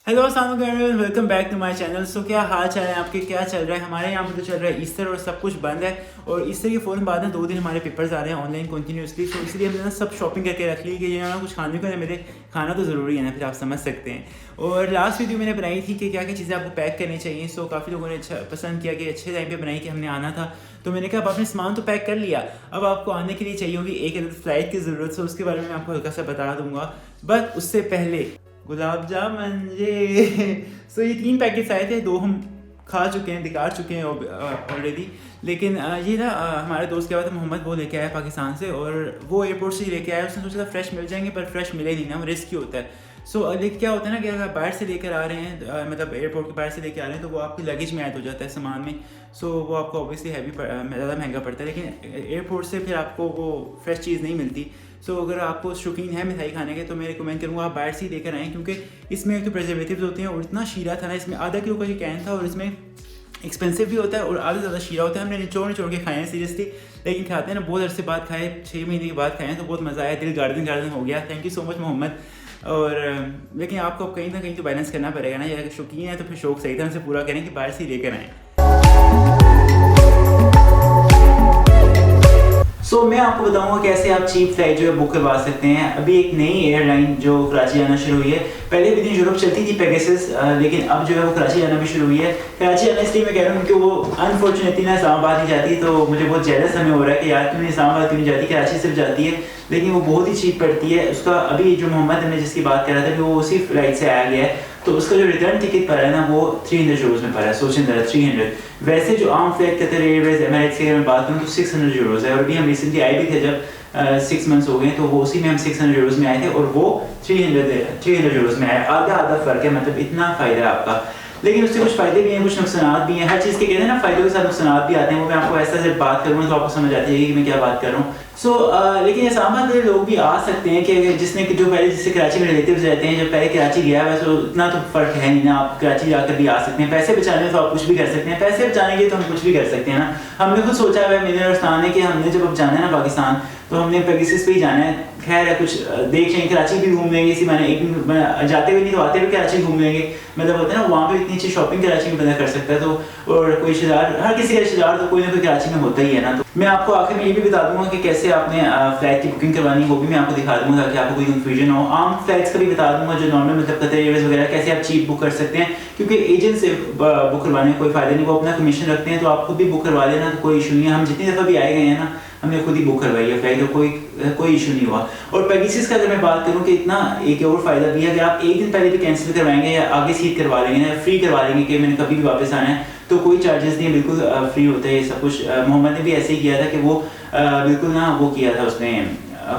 Hello अस्सलाम वालेकुम, welcome back to my channel. So क्या हाल चाल है आपके, क्या चल रहा है? हमारे यहाँ पे तो चल रहा है ईस्टर और सब कुछ बंद है। और ईस्टर के फ़ौरन बाद में 2 दिन हमारे पेपर्स आ रहे हैं ऑनलाइन कंटिन्यूसली। सो इसलिए हमने ना सब शॉपिंग करके रख ली कि ये ना कुछ खाने को ना मेरे खाना तो ज़रूरी है ना, फिर आप समझ सकते हैं। और लास्ट वीडियो मैंने बनाई थी कि क्या क्या चीज़ें आपको पैक करनी चाहिए। सो काफ़ी लोगों ने अच्छा पसंद किया कि अच्छे टाइम पर बनाई कि हमने आना था। तो मैंने कहा अब आपने सामान तो पैक कर लिया, अब आपको आने के लिए चाहिए होगी एक फ़्लाइट की ज़रूरत। है उसके बारे में मैं आपको हल्का सा बता दूंगा, बट उससे पहले गुलाब जामुन ये सो ये 3 पैकेट्स आए थे, 2 हम खा चुके हैं, दिखा चुके हैं ऑलरेडी। लेकिन ये ना हमारे दोस्त के बाद मोहम्मद वो लेके आया पाकिस्तान से, और वो एयरपोर्ट से ही लेके आया। उसने सोचा था फ्रेश मिल जाएंगे, पर फ्रेश मिले नहीं ना, वो रिस्की होता है। सो लेकिन क्या होता है ना कि अगर बाहर से लेकर आ रहे हैं, मतलब एयरपोर्ट के बाहर से लेकर आ रहे हैं, तो वो आपके लगेज में ऐड हो जाता है सामान में। सो वो आपको ऑब्वियसली ज़्यादा महंगा पड़ता है, लेकिन एयरपोर्ट से फिर आपको वो फ्रेश चीज़ नहीं मिलती। सो अगर आपको शौकीन है मिठाई खाने के, तो मैं रिकमेंड करूँगा आप बाहर से ही लेकर आएँ, क्योंकि इसमें एक तो प्रिजर्वेटिव्स होते हैं, और इतना शीरा था ना इसमें, आधा किलो का ये कैन था, और इसमें एक्सपेंसिव भी होता है और आधा ज़्यादा शीरा होता है। हमने निचोड़ के खाए हैं सीरियसली, लेकिन खाते हैं ना बहुत अरसे बाद खाए, 6 महीने के बाद खाए हैं, तो बहुत मज़ा आया, दिल गार्डन हो गया। Thank you so much Mohammad. और लेकिन आपको कहीं ना कहीं तो बैलेंस करना पड़ेगा ना, या शौकीन है तो फिर शौक सही तरह से पूरा करें कि बाहर से ही लेकर आएँ। सो मैं आपको बताऊंगा कैसे आप चीप फ्लाइट जो है बुक करवा सकते हैं। अभी एक नई एयरलाइन जो कराची आना शुरू हुई है, पहले भी दिन यूरोप चलती थी पेगासस, लेकिन अब जो है वो कराची आना भी शुरू हुई है। कराची आना इसलिए मैं कह रहा हूँ क्योंकि वो अनफॉर्चुनेटली ना इस्लामाबाद नहीं जाती, तो मुझे बहुत जेलस हमें हो रहा है कि यार क्यों इस्लामाबाद क्यों नहीं जाती, कराची सिर्फ जाती है, लेकिन वो बहुत ही चीप पड़ती है। उसका अभी जो मोहम्मद ने जिसकी बात कर रहा था कि वो उसी फ्लाइट से आया गया है, तो उसका जो रिटर्न टिकट पड़ा है ना वो 300 यूरोज़ में पड़ा है। सोचें जरा 300। वैसे जो आम फ्लाइट कतर एयरवेज एमिरेट्स की अगर मैं बात करूँ तो 600 यूरोज़ है। और अभी हम रिसेंटली आए भी थे जब 6 मंथ्स हो गए, तो वो उसी में हम 600 यूरोज़ में आए थे, और वो 300 यूरोज़ में आए। आधा फ़र्क है, मतलब इतना फ़ायदा है आपका। लेकिन उससे कुछ फ़ायदे भी हैं, कुछ नुकसान भी हैं। हर चीज़ के कहते हैं ना फ़ायदों के साथ नुकसान भी आते हैं, वो मैं आपको ऐसा जब बात करूँगा तो आपको समझ आती है कि मैं क्या बात कर रहा हूँ। लेकिन इस्लामाबाद के लोग भी आ सकते हैं कि जिसने जो पहले जिससे कराची में रिलेटिव्स रहते हैं, जब पहले कराची गया है, वैसे इतना तो फ़र्क है नहीं ना, आप कराची जाकर भी आ सकते हैं। पैसे बचाने तो आप कुछ भी कर सकते हैं, पैसे बचाने के तो हम कुछ भी कर सकते हैं ना। हमने खुद सोचा है मैंने और उस्ताद ने कि हमने जब अब जाना है ना पाकिस्तान, तो हमने पेगासस पे ही जाना है। खैर है, कुछ देख लेंगे, कराची भी घूम लेंगे, इसी मैंने एक दिन जाते हुए नहीं तो आते हुए कराची घूम लेंगे। मतलब होता है ना वहाँ पे इतनी अच्छी शॉपिंग कराची में बंदा कर सकता है, तो और कोई रिश्तेदार, हर किसी का रिश्तेदार तो कोई ना कोई कराची में होता ही है ना। तो मैं आपको आखिर में ये भी बता दूंगा कि कैसे आपने फ्लाइट की बुकिंग करवानी, वो भी मैं आपको दिखा दूंगा ताकि आपको कोई कंफ्यूजन हो। आम फ्लाइट्स का भी बता दूंगा जो नॉर्मल मतलब कतर एयरवेज वगैरह, कैसे आप चीप बुक कर सकते हैं, क्योंकि एजेंट से बुक करवाने का कोई फ़ायदा नहीं, वो अपना कमीशन रखते हैं। तो आप खुद भी बुक करवा लेना, तो कोई इशू नहीं है। हम जितनी दफ़ा भी आए गए हैं ना, हमने खुद ही बुक करवाई है फ्लाइट, तो कोई इशू नहीं हुआ। और पेगासस का अगर मैं बात करूँ कि इतना एक और फ़ायदा भी है कि आप एक दिन पहले भी कैंसिल करवाएंगे या आगे सीट करवा लेंगे या फ्री करवा लेंगे कि मैंने कभी भी वापस आना है, तो कोई चार्जेस नहीं, बिल्कुल फ्री होता है ये सब कुछ। मोहम्मद ने भी ऐसे ही किया था कि वो बिल्कुल ना वो किया था उसने,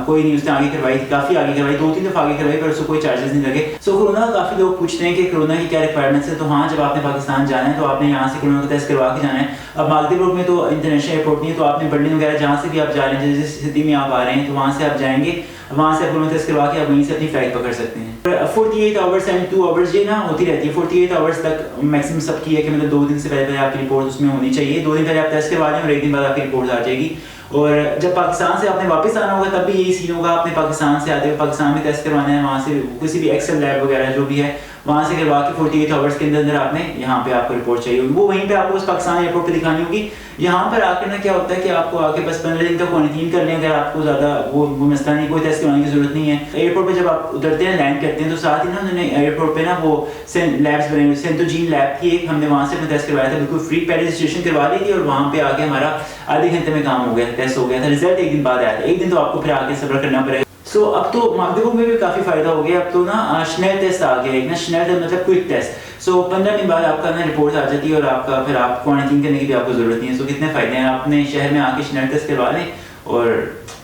कोई नहीं, उसने आगे करवाई थी, काफ़ी आगे करवाई, 2-3 दफ़ा आगे करवाई, पर उसको कोई चार्जेस नहीं लगे। सो कोरोना, काफ़ी लोग पूछते हैं कि कोरोना की क्या रिक्वायरमेंट्स है। तो हाँ, जब आपने पाकिस्तान जाना है तो आपने यहाँ से कोरोना का टेस्ट करवा के जाना है। अब मालदीव में तो इंटरनेशनल एयरपोर्ट नहीं है, तो आपने बर्लिन वगैरह जहाँ से भी आप जा रहे हैं, जिस सिटी में आप आ रहे हैं, तो वहाँ से आप जाएंगे, वहाँ से आप कोरोना टेस्ट करवा के आप वहीं से अपनी फ्लाइट पकड़ सकते हैं। 48 आवर्स एंड 2 आवर्स ये ना होती रहती है। 48 आवर्स तक मैक्सिमम सबकी है कि मतलब 2 दिन से पहले आपकी रिपोर्ट उसमें होनी चाहिए। 2 दिन पहले आप टेस्ट करवा लें और 1 दिन बाद आपकी रिपोर्ट आ जाएगी। और जब पाकिस्तान से आपने वापस आना होगा तब भी यही सीन होगा। आपने पाकिस्तान से आते हुए पाकिस्तान में टेस्ट करवाना है, वहाँ से किसी भी एक्सेल लैब वगैरह जो भी है वहाँ से करवा के 48 आवर्स के अंदर आपने यहाँ पे आपको रिपोर्ट चाहिए होगी, वो वहीं पे आपको उस पाकिस्तान एयरपोर्ट पे दिखानी होगी। यहाँ पर आकर ना क्या होता है कि आपको आके बस 15 दिन का क्वारंटीन कर लें, अगर आपको ज़्यादा वो मसला नहीं, कोई टेस्ट करवाने की जरूरत नहीं है। एयरपोर्ट पे जब आप उतरते हैं, लैंड करते हैं, तो साथ ही ना उन्होंने एयरपोर्ट पे ना वो लैब्स बने हुए, सेंटोजीन लैब थी एक, हमने वहाँ से अपना टेस्ट करवाया था बिल्कुल फ्री, पहले रजिस्ट्रेशन करवा ली थी, और वहाँ पे आके हमारा आधे घंटे में काम हो गया, टेस्ट हो गया था। रिजल्ट 1 दिन बाद आया था, 1 दिन तो आपको फिर आके सब्र करना पड़ेगा। अब तो मालदीव में भी काफ़ी फ़ायदा हो गया। अब तो ना स्नेल टेस्ट आ गया, एक ना स्नेल टेस्ट मतलब क्विक टेस्ट। 15 दिन बाद आपका ना रिपोर्ट आ जाती है, और आपका फिर आप क्वारंटीन करने की भी आपको ज़रूरत नहीं है। कितने फ़ायदे हैं, अपने शहर में आके स्नेल टेस्ट करवा लें और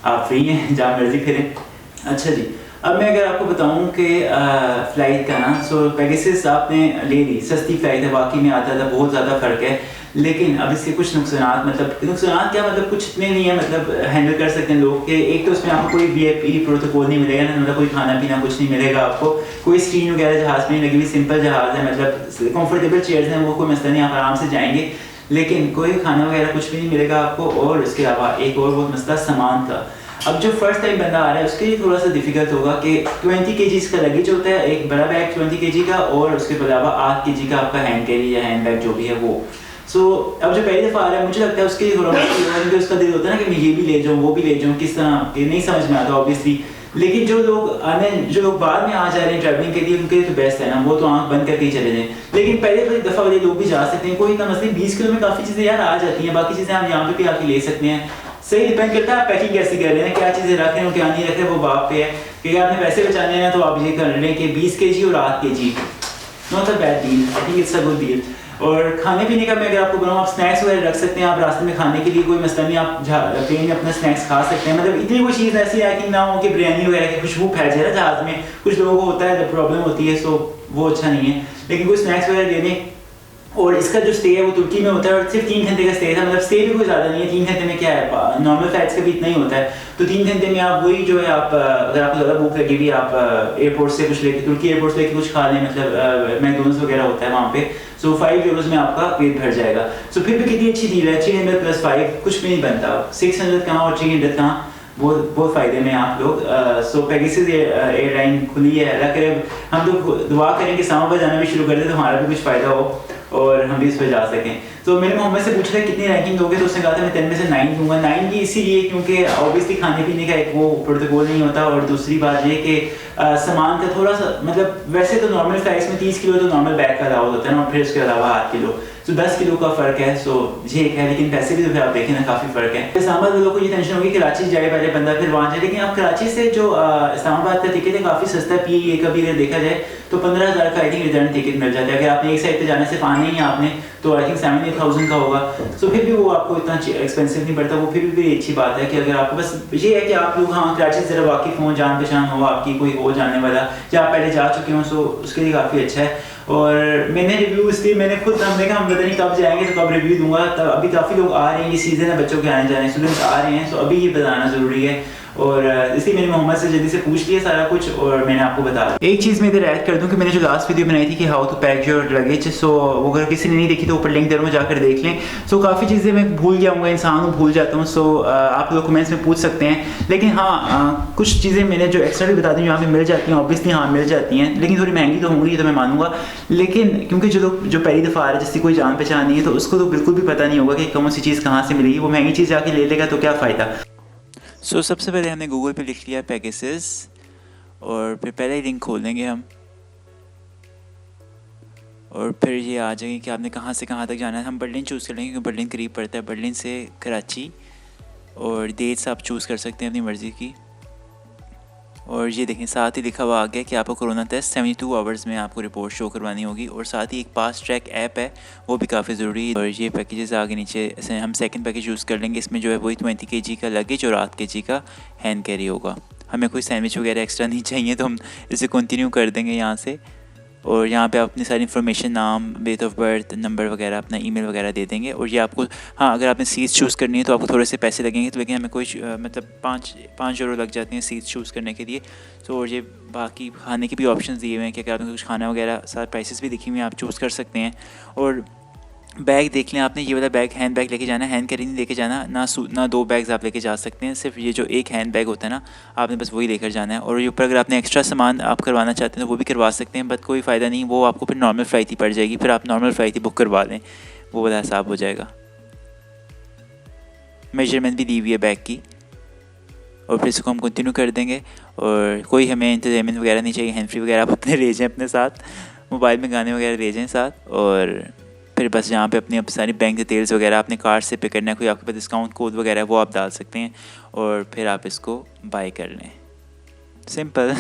आप फ्री हैं, जहाँ मर्जी फिरें। अच्छा जी, अब मैं अगर आपको बताऊं कि फ़्लाइट का ना, पेगासस आपने ले ली, सस्ती फ़्लाइट है, वाकई में आता था, बहुत ज़्यादा फ़र्क है। लेकिन अब इसके कुछ नुकसान, मतलब नुकसान क्या, मतलब कुछ इतने नहीं है, मतलब हैंडल कर सकते हैं लोग कि एक तो उसमें आपको कोई वीआईपी प्रोटोकॉल नहीं मिलेगा ना, मतलब कोई खाना पीना कुछ नहीं मिलेगा आपको, कोई स्क्रीन वगैरह जहाज़ में नहीं लगी हुई, सिंपल जहाज़ है, मतलब कंफर्टेबल चेयर्स हैं, वो कोई मसला नहीं, आप आराम से जाएंगे, लेकिन कोई खाना वगैरह कुछ भी नहीं मिलेगा आपको। और इसके अलावा एक और बहुत मसला सामान का। अब जो फर्स्ट टाइम बंदा आ रहा है उसके लिए थोड़ा सा डिफिकल्ट होगा कि 20 kg का लगेज होता है, एक बड़ा बैग 20 kg का, और उसके अलावा 8 kg का आपका हैंड कैरी या हैंड बैग जो भी है वो। अब जो पहली दफ़ा आ रहा है मुझे लगता है उसके लिए थोड़ा मुश्किल होगा, क्योंकि उसका दिल होता है ना कि मैं ये भी ले जाऊँ वो भी ले जाऊँ, किस तरह ये नहीं समझ में आता ऑब्वियसली। लेकिन जो लोग बाद में आ जा रहे हैं ट्रैवलिंग के लिए, उनके लिए तो बेस्ट है ना, वो तो आंख बंद करके ही चले जाएं। लेकिन पहले दफ़ा वाले लोग भी जा सकते हैं, कोई इतना मसला 20 किलो में काफ़ी चीज़ें यार आ जाती हैं, बाकी चीज़ें आप यहाँ पे भी आके ले सकते हैं। सही डिपेंड करता है आप पैकिंग कैसी कर रहे हैं, क्या चीज़ें रख रहे हैं क्या नहीं रख रहे, वो बाप पे है। क्योंकि आपने पैसे बचाने हैं तो आप ये कर रहे हैं कि 20 kg और 8 kg, not a bad deal, I think it's a good deal. और खाने पीने का मैं अगर आपको बताऊँ, आप स्नैक्स वगैरह रख सकते हैं, आप रास्ते में खाने के लिए कोई मसला नहीं, आप ट्रेन में अपना स्नैक्स खा सकते हैं। मतलब इतनी कोई चीज़ ऐसी है कि ना हो कि बिरयानी वगैरह की खुशबू फैल जाए ना जहाज़ में, कुछ लोगों को होता है प्रॉब्लम होती है, सो वो अच्छा नहीं है। लेकिन कोई स्नैक्स वगैरह लेने, और इसका जो स्टे है वो तुर्की में होता है और सिर्फ 3 घंटे का स्टे था, मतलब स्टे भी कोई ज़्यादा नहीं है। 3 घंटे में क्या है, नॉर्मल फ्लाइट्स का भी इतना ही होता है, तो 3 घंटे में आप वही जो है आप अगर आपको ज़्यादा भूख लगी हुई आप एयरपोर्ट से कुछ लेके, तुर्की एयरपोर्ट से लेके कुछ खा लें, मतलब मैकडोनल्ड्स वगैरह होता है वहाँ पे, सो 5 यूरोज़ में आपका पेट भर जाएगा। सो फिर भी कितनी अच्छी डील है, 300 + 5 कुछ भी नहीं बनता, 600 कहाँ और 300 कहाँ, बहुत फ़ायदे में आप लोग। सो पेगासस एयरलाइन खुली है, अल्लाह करे हम लोग दुआ करें कि इस्लामाबाद जाना भी शुरू कर दें तो हमारा भी कुछ फ़ायदा हो और हम भी इस पर जा सकें। तो मैंने मोहम्मद से पूछा था कितनी रैंकिंग दोगे, तो उसने कहा था मैं 10 में से 9 दूंगा। 9 भी इसीलिए क्योंकि ऑब्वियसली खाने पीने का एक वो प्रोटोकॉल नहीं होता, और दूसरी बात ये कि सामान का थोड़ा सा, मतलब वैसे तो नॉर्मल फ्लाइट्स में 30 किलो तो नॉर्मल बैग का अलाउड होता है ना, और फिर उसके अलावा 8 किलो, तो 10 किलो का फ़र्क है। सो ये एक है, लेकिन पैसे भी तो फिर आप देखें ना काफ़ी फ़र्क है। इस्लामाबाद वालों को ये टेंशन होगी कराची जाए पहले बंदा फिर वहाँ जाए, लेकिन आप कराची से जो इस्लामाबाद का टिकट है काफ़ी सस्ता है, PA का भी अगर देखा जाए तो 15,000 का आई थिंक रिटर्न टिकट मिल जाता है। अगर आपने एक साइड पे जाने से आना ही है आपने, तो आई थिंक 7-8,000 का होगा। सो फिर भी वो आपको इतना एक्सपेंसिव नहीं पड़ता, वो फिर भी अच्छी बात है कि अगर आपको बस ये है कि आप लोग हाँ कराची से ज़रा वाकिफ़ हों, जान पहचान हो आपकी, कोई हो जानने वाला, या आप पहले जा चुके हों, सो उसके लिए काफ़ी अच्छा है। और मैंने रिव्यू इसलिए मैंने खुद, हमने कहा हम पता नहीं कब जाएंगे तो कब रिव्यू दूंगा, तब अभी काफ़ी लोग आ रहे हैं, ये सीज़न है बच्चों के आने जाने, स्टूडेंट्स आ रहे हैं, सो अभी ये बताना ज़रूरी है। और इसलिए मैंने मोहम्मद से जल्दी से पूछ लिया सारा कुछ, और मैंने आपको बता दिया। एक चीज़ मैं इधर ऐड कर दूं कि मैंने जो लास्ट वीडियो बनाई थी कि how to pack your luggage, so वो अगर किसी ने नहीं देखी तो ऊपर लिंक दे रहा हूँ, जाकर देख लें। सो काफ़ी चीज़ें मैं भूल जाऊँगा, इंसान हूँ भूल जाता हूँ, सो आप लोग कमेंट्स में पूछ सकते हैं। लेकिन हाँ कुछ चीज़ें मैंने जो एक्स्ट्रा भी बता दी यहाँ पर मिल जाती हैं, ऑब्वियसली हाँ मिल जाती हैं, लेकिन थोड़ी महंगी तो होंगी तो मैं मानूंगा। लेकिन क्योंकि जो लोग जो पहली दफ़ा आ रहे हैं, जिसकी कोई जान पहचान नहीं है, तो उसको तो बिल्कुल भी पता नहीं होगा कि कौन सी चीज़ कहाँ से मिलेगी, वो महंगी चीज़ जाके ले लेगा तो क्या फ़ायदा। सो सबसे पहले हमने गूगल पे लिख लिया पेगासस, और फिर पहले ही लिंक खोल देंगे हम, और फिर ये आ जाएंगे कि आपने कहाँ से कहाँ तक जाना है। हम बर्लिन चूज़ कर लेंगे क्योंकि बर्लिन करीब पड़ता है, बर्लिन से कराची, और डेट्स आप चूज़ कर सकते हैं अपनी मर्ज़ी की। और ये देखें साथ ही लिखा हुआ आ गया कि आपको कोरोना टेस्ट 72 आवर्स में आपको रिपोर्ट शो करवानी होगी, और साथ ही एक पास ट्रैक ऐप है वो भी काफ़ी ज़रूरी है। और ये पैकेजेस आगे नीचे हम सेकंड पैकेज यूज़ कर लेंगे, इसमें जो है वही 20 kg का लगेज और 8 kg का हैंड कैरी होगा। हमें कोई सैंडविच वगैरह एक्स्ट्रा नहीं चाहिए, तो हम इसे कंटिन्यू कर देंगे यहाँ से। और यहाँ पे आप अपनी सारी इन्फॉर्मेशन, नाम, डेट ऑफ बर्थ, नंबर वगैरह, अपना ईमेल वगैरह दे देंगे। और ये आपको हाँ अगर आपने सीट्स चूज़ करनी है तो आपको थोड़े से पैसे लगेंगे, तो लेकिन हमें कोई मतलब 5 यूरो लग जाते हैं सीट्स चूज़ करने के लिए। तो और ये बाकी खाने के भी ऑप्शंस दिए हुए हैं कि अगर आपने कुछ खाना वगैरह, सारे प्राइसेस भी दिखी हुई हैं, आप चूज़ कर सकते हैं। और बैग देख लें आपने, ये वाला बैग हैंड बैग लेके जाना है, हैंड कैरी नहीं लेके जाना, ना 2 बैग्स आप लेके जा सकते हैं, सिर्फ ये जो एक हैंड बैग होता है ना, आपने बस वही लेकर जाना है। और ये ऊपर अगर आपने एक्स्ट्रा सामान आप करवाना चाहते हैं तो वो भी करवा सकते हैं, बट कोई फ़ायदा नहीं, वो आपको फिर नॉर्मल फ़्लाइट ही पड़ जाएगी, फिर आप नॉर्मल फ़्लाइट ही बुक करवा लें, वो वाला हिसाब हो जाएगा। मेजरमेंट भी दी हुई है बैग की, और फिर इसको हम कंटिन्यू कर देंगे। और कोई हमें इंटरटेनमेंट वगैरह नहीं चाहिए, हैंड फ्री वगैरह आप अपने ले जाएँ अपने साथ, मोबाइल में गाने वगैरह ले जाएँ साथ। और फिर बस यहाँ पे अपनी सारी बैंक डिटेल्स वगैरह अपने कार्ड से पे करना है, कोई आपके पास डिस्काउंट कोड वगैरह है वो आप डाल सकते हैं, और फिर आप इसको बाय कर लें, सिंपल।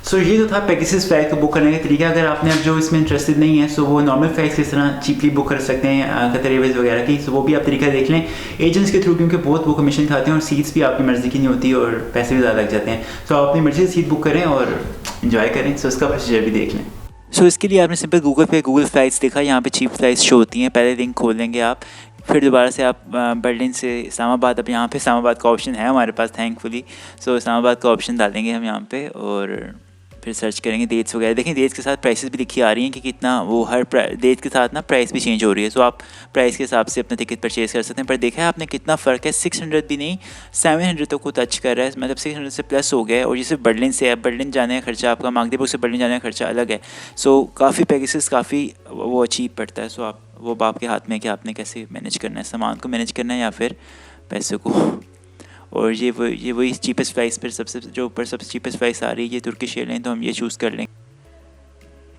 सो ये तो था पेगासस फ्लाइट को बुक करने का तरीका। अगर आपने अब जो इसमें इंटरेस्टेड नहीं है, सो वो नॉर्मल फ्लाइट्स किस तरह चीपली बुक कर सकते हैं कतर एयरवेज वगैरह की, सो वो भी आप तरीका देख लें एजेंट्स के थ्रू, क्योंकि बहुत वो कमीशन खाते हैं और सीट्स भी आपकी मर्ज़ी की नहीं होती और पैसे भी ज़्यादा लग जाते हैं। सो आप अपनी मर्ज़ी से सीट बुक करें और इन्जॉय करें। सो उसका प्रोसीजर भी देख लें। सो इसके लिए आपने सिंपल गूगल फ़्लाइट्स देखा, यहाँ पे चीप फ़्लाइट्स शो होती हैं, पहले लिंक खोल लेंगे आप, फिर दोबारा से आप बर्लिन से इस्लामाबाद, अब यहाँ पे इस्लामाबाद का ऑप्शन है हमारे पास थैंकफुली, सो इस्लामाबाद का ऑप्शन डालेंगे हम यहाँ पे, और फिर सर्च करेंगे डेट्स वगैरह। देखें डेट्स के साथ प्राइसेस भी लिखी आ रही हैं कि कितना वो हर डेट के साथ ना प्राइस भी चेंज हो रही है। सो आप प्राइस के हिसाब से अपना टिकट परचेज़ कर सकते हैं। पर देखा है आपने कितना फ़र्क है, 600 भी नहीं 700 तक को टच कर रहा है, मतलब 600 से प्लस हो गया है। और जैसे बर्लिन से है, बर्लिन जाने का खर्चा आपका मागदेबुर्ग से बर्लिन जाने का खर्चा अलग है। सो काफ़ी पैकेजेस काफ़ी वो अचीव पड़ता है। सो आप वो बाप के हाथ में कि आपने कैसे मैनेज करना है, सामान को मैनेज करना है या फिर पैसों को। और ये वही चीपेस्ट प्राइस पर सबसे जो ऊपर सबसे चीपेस्ट प्राइस आ रही है ये तुर्किश एयरलाइन, तो हम ये चूज़ कर लेंगे।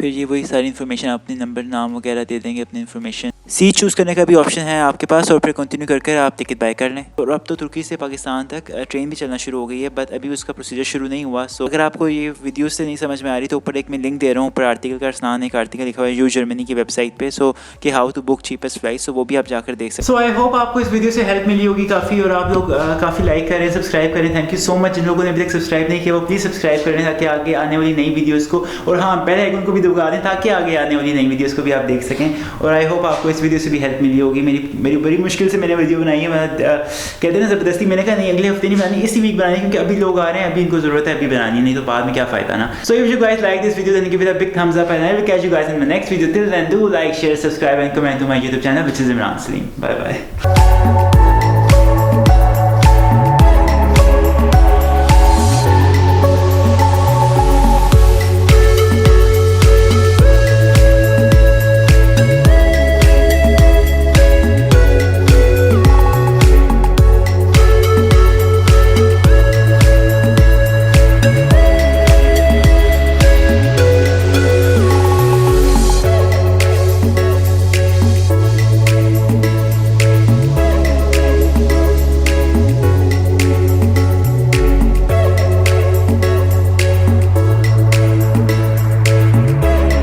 फिर ये वही सारी इन्फॉर्मेशन अपने नंबर नाम वगैरह दे देंगे, अपनी इन्फॉर्मेशन। सीट चूज़ करने का भी ऑप्शन है आपके पास और फिर कंटिन्यू कर आप टिकट बाय कर लें। और अब तो तुर्की से पाकिस्तान तक ट्रेन भी चलना शुरू हो गई है, बट अभी उसका प्रोसीजर शुरू नहीं हुआ। सो अगर आपको ये वीडियो से नहीं समझ में आ रही तो ऊपर एक मैं लिंक दे रहा हूँ, ऊपर आर्टिकल का स्थान एक आर्टिकल लिखा हुआ है यू जर्मनी की वेबसाइट पे, सो कि how to book cheapest flight, so वो भी आप जाकर देख सकते हैं। सो आई होप आपको इस वीडियो से हेल्प मिली होगी काफ़ी, और आप लोग काफ़ी लाइक करें, सब्सक्राइब करें। Thank you so much. जिन लोगों ने अभी तक सब्सक्राइब नहीं किया वो प्लीज़ सब्सक्राइब करें ताकि आगे आने वाली नई वीडियोज़ को, और हाँ बेल आइकन को भी दबा दें ताकि आगे आने वाली नई वीडियोज़ को भी आप देख सकें। और आई होप आपको इस वीडियो से भी हेल्प मिली होगी। मेरी बड़ी मुश्किल से मैंने वीडियो बनाई है। मैं कहते हैं ना ज़बरदस्ती, मैंने कहा नहीं अगले हफ्ते नहीं बनानी, इसी वीक बनानी, क्योंकि अभी लोग आ रहे हैं, अभी इनको ज़रूरत है, अभी बनानी, नहीं तो बाद में क्या फ़ायदा ना। So if you guys like this video then give it a big thumbs up and I will catch you guys in my next video. Till then do like, share, subscribe and comment to my YouTube channel which is Imran Salim. Bye bye.